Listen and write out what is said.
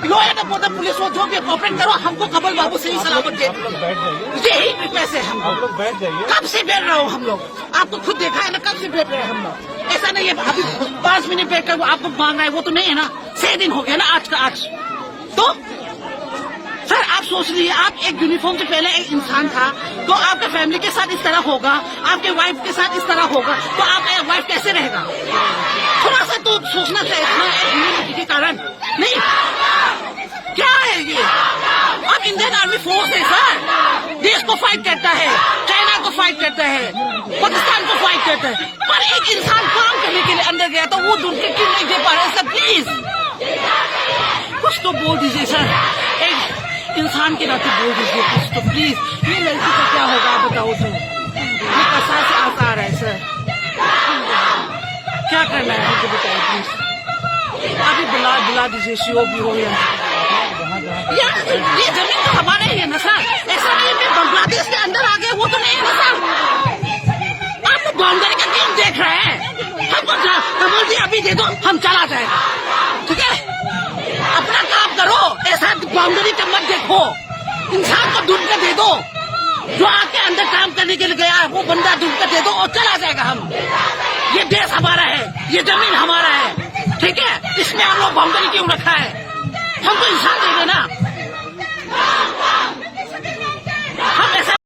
Low and order police हो, जो भी कॉपरेट करो, हमको कमल बाबू से ही सलामत दे। यही पैसे हम लोग बैठ जाइए। कब से बैठ रहे हो हम लोग? आपको खुद देखा है ना, कब से बैठ रहे हैं हम लोग। ऐसा नहीं है अभी 5 मिनट बैठ कर आपको मांग रहा है, वो तो नहीं है ना। 6 दिन हो गया ना आज का आज। तो सर आप सोच लीजिए, आप एक यूनिफॉर्म से पहले एक इंसान था, तो आपके फैमिली के साथ इस तरह होगा, आपके वाइफ के साथ इस तरह होगा, तो आपका वाइफ कैसे रहेगा? थोड़ा सा तो सोचना चाहिए ना एक के कारण। नहीं, क्या है ये? अब इंडियन आर्मी फोर्स है सर, देश को फाइट करता है, चाइना को फाइट करता है, पाकिस्तान को फाइट करता है, पर एक इंसान काम करने के लिए अंदर गया तो वो ढूंढ के क्यों नहीं दे पा रहे सर? प्लीज कुछ तो बोल दीजिए सर, एक इंसान के नाते बोल दीजिए कुछ तो प्लीज। ये लड़की का क्या होगा आप बताओ तो? ये कसा से आता आ रहा है सर, क्या करना है मुझे बताओ प्लीज। अभी बुला दीजिए, सीओ भी हो या ये जमीन तो हमारा ही है ना सर। ऐसा नहीं है बांग्लादेश के अंदर आ गए, वो तो नहीं है ना सर। आप तो बाउंड्री का गेम देख रहे हैं। हमको कमल जी अभी दे दो, हम चला जाएगा, ठीक है? अपना काम करो, ऐसा बाउंड्री का मत देखो। इंसान को ढूंढ कर दे दो, जो आके अंदर काम करने के लिए गया है वो बंदा ढूंढ कर दे दो और चला जाएगा। हम ये देश हमारा है, ये जमीन हमारा है, ठीक है? इसमें हम लोग बाउंड्री क्यों रखा है? हमको इंसान दे देना।